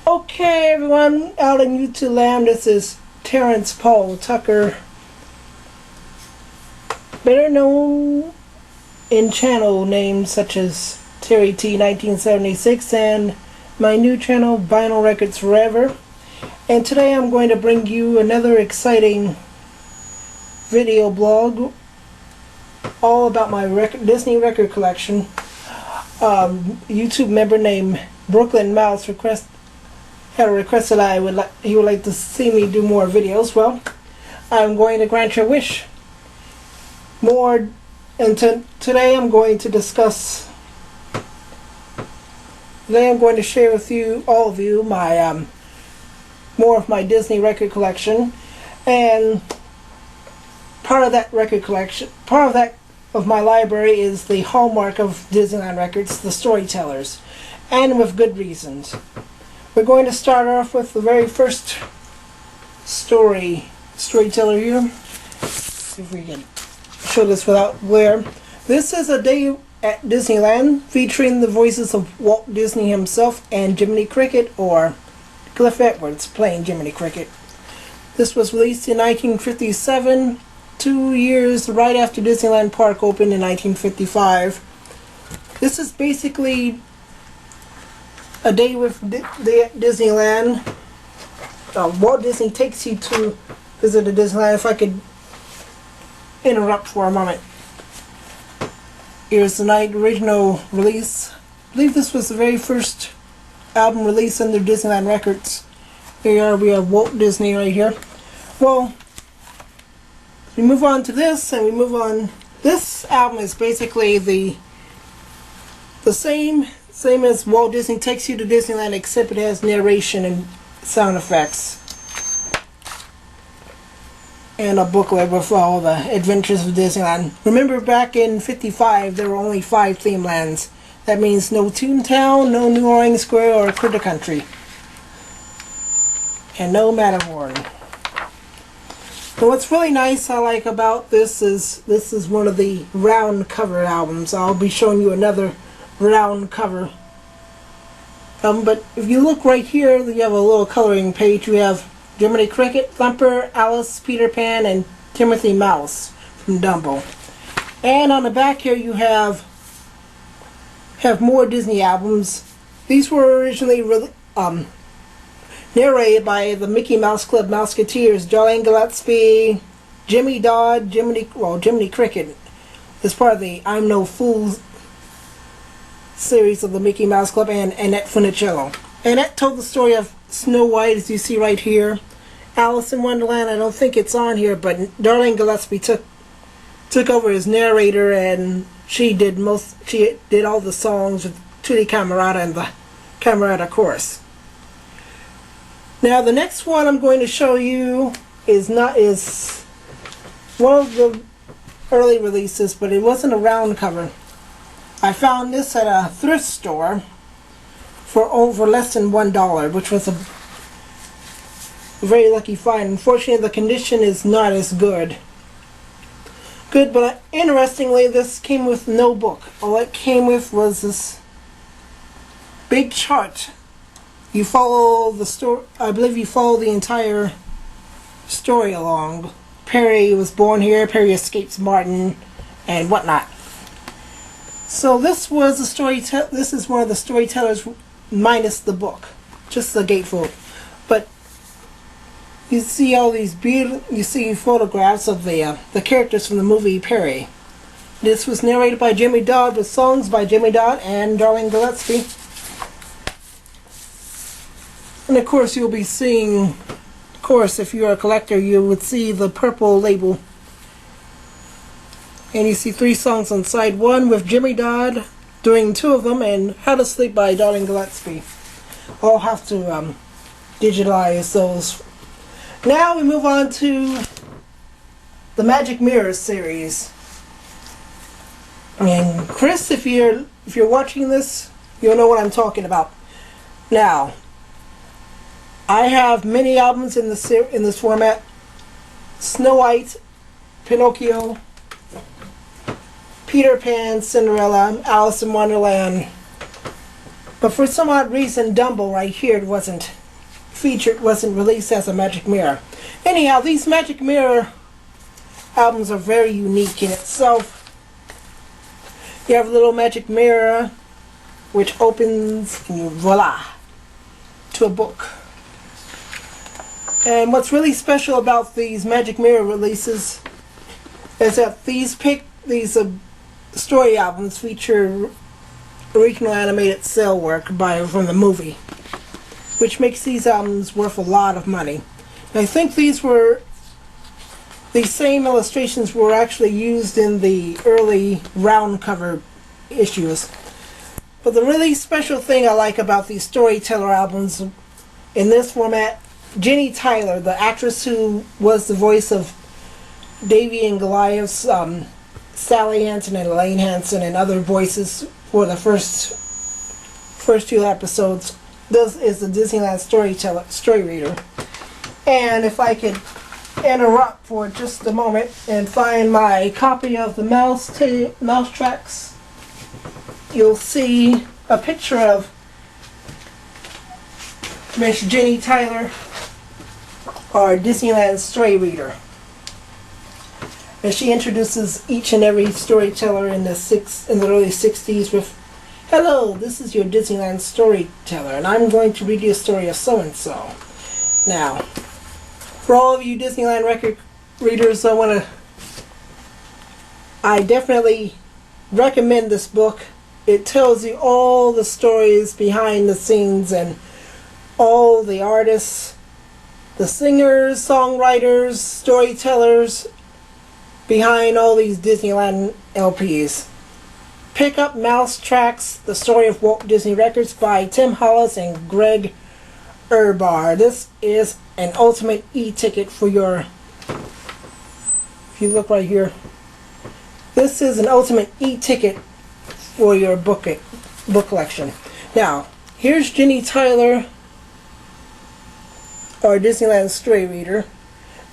Okay, everyone out in YouTube land, this is Terrence Paul Tucker, better known in channel names such as Terry T 1976 and my new channel Vinyl Records Forever. And today I'm going to bring you another exciting video blog all about my Disney record collection. YouTube member named Brooklyn Mouse had a request that he would like to see me do more videos. Well, I'm going to grant your wish. Today I'm going to share with all of you, my more of my Disney record collection, and part of that of my library is the hallmark of Disneyland records, the Storytellers, and with good reasons. We're going to start off with the very first storyteller here. See if we can show this without glare. This is A Day at Disneyland, featuring the voices of Walt Disney himself and Jiminy Cricket, or Cliff Edwards playing Jiminy Cricket. This was released in 1957, 2 years right after Disneyland Park opened in 1955. This is basically a day with Disneyland. Walt Disney takes you to visit the Disneyland. If I could interrupt for a moment. Here's the original release. I believe this was the very first album released under Disneyland Records. Here we have Walt Disney right here. Well, we move on to this, and we move on. This album is basically the same as Walt Disney Takes You to Disneyland, except it has narration and sound effects. And a booklet with all the adventures of Disneyland. Remember, back in '55, there were only 5 theme lands. That means no Toontown, no New Orleans Square, or Critter Country. And no Matterhorn. So what's really nice I like about this is one of the round cover albums. I'll be showing you another round cover. But if you look right here, you have a little coloring page. You have Jiminy Cricket, Thumper, Alice, Peter Pan, and Timothy Mouse from Dumbo. And on the back here you have more Disney albums. These were originally narrated by the Mickey Mouse Club Mouseketeers, Darling Gillespie, Jimmy Dodd, Jiminy Cricket is part of the I'm No Fool series of the Mickey Mouse Club, and Annette Funicello. Annette told the story of Snow White, as you see right here. Alice in Wonderland, I don't think it's on here, but Darling Gillespie took over as narrator, and she did all the songs with Tutti Camerata and the Camerata Chorus. Now the next one I'm going to show you is one of the early releases, but it wasn't a round cover. I found this at a thrift store for over less than $1, which was a very lucky find. Unfortunately, the condition is not as good. But interestingly, this came with no book. All it came with was this big chart. You follow the story. I believe you follow the entire story along. Perry was born here. Perry escapes Martin, and whatnot. So this was a This is one of the Storytellers minus the book, just the gatefold. But you see all these you see photographs of the characters from the movie Perry. This was narrated by Jimmy Dodd with songs by Jimmy Dodd and Darling Gillespie. And of course you'll be seeing, of course if you're a collector, you would see the purple label. And you see 3 songs on side 1 with Jimmy Dodd doing 2 of them, and How to Sleep by Darling Gillespie. I'll have to digitalize those. Now we move on to the Magic Mirrors series. And Chris, if you're watching this, you'll know what I'm talking about. Now, I have many albums in this format: Snow White, Pinocchio, Peter Pan, Cinderella, Alice in Wonderland. But for some odd reason, Dumbo right here wasn't released as a Magic Mirror. Anyhow, these Magic Mirror albums are very unique in itself. You have a little magic mirror which opens and you voila to a book. And what's really special about these Magic Mirror releases is that these story albums feature original animated cel work from the movie, which makes these albums worth a lot of money. And I think these same illustrations were actually used in the early round cover issues. But the really special thing I like about these Storyteller albums in this format, Jiminy Tyler, the actress who was the voice of Davy and Goliath's Sally Hansen and Elaine Hansen and other voices for the first few episodes. This is the Disneyland Story Reader. And if I could interrupt for just a moment and find my copy of the mouse tracks, you'll see a picture of Miss Jiminy Tyler, our Disneyland Story Reader. And she introduces each and every storyteller in the early 60s with, "Hello, this is your Disneyland Storyteller, and I'm going to read you a story of so-and-so." Now, for all of you Disneyland record readers, I definitely recommend this book. It tells you all the stories behind the scenes and all the artists, the singers, songwriters, storytellers behind all these Disneyland LPs. Pick up Mouse Tracks, The Story of Walt Disney Records by Tim Hollis and Greg Urbar. This is an ultimate e-ticket for your, if you look right here, this is an ultimate e-ticket for your book collection. Now, here's Jiminy Tyler, our Disneyland Story Reader.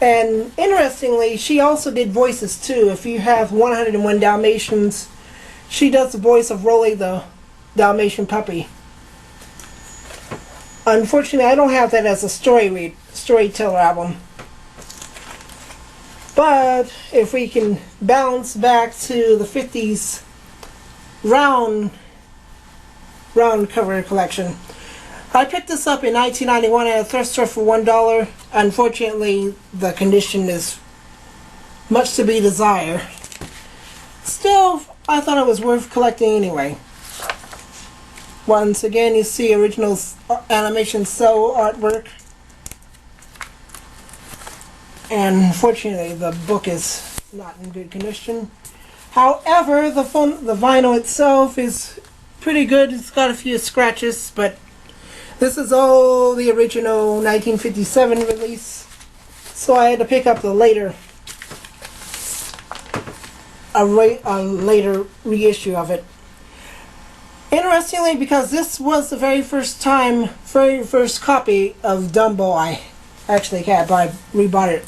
And interestingly, she also did voices too. If you have 101 Dalmatians, she does the voice of Rolly the Dalmatian puppy. Unfortunately, I don't have that as a Storyteller album. But if we can bounce back to the 50s round cover collection, I picked this up in 1991 at a thrift store for $1. Unfortunately, the condition is much to be desired. Still, I thought it was worth collecting anyway. Once again, you see original animation cel artwork. And unfortunately, the book is not in good condition. However, the vinyl itself is pretty good. It's got a few scratches, but this is all the original 1957 release, so I had to pick up the later reissue of it. Interestingly, because this was the very first copy of Dumbo I actually had, but I rebought it.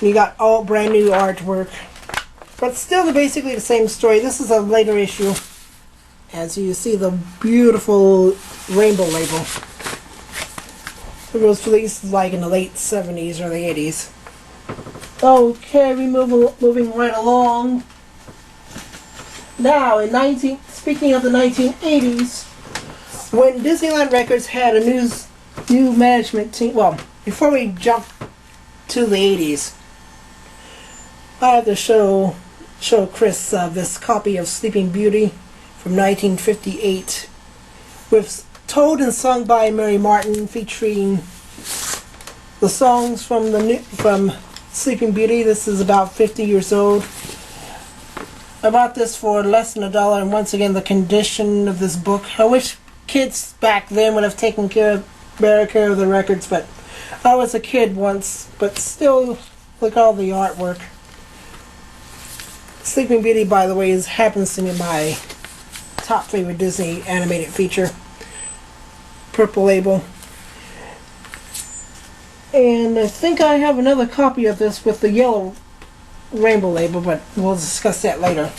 You got all brand new artwork, but still basically the same story. This is a later issue. As you see, the beautiful rainbow label. It was released like in the late 70s, early 80s. Okay, moving right along. Now, speaking of the 1980s, when Disneyland Records had a new management team. Well, before we jump to the 80s, I have to show Chris this copy of Sleeping Beauty from 1958, with told and sung by Mary Martin, featuring the songs from Sleeping Beauty. This is about 50 years old. I bought this for less than $1, and once again, the condition of this book. I wish kids back then would have taken better care of the records, but I was a kid once. But still, look at all the artwork. Sleeping Beauty, by the way, happens to be my top favorite Disney animated feature. Purple label. And I think I have another copy of this with the yellow rainbow label, but we'll discuss that later.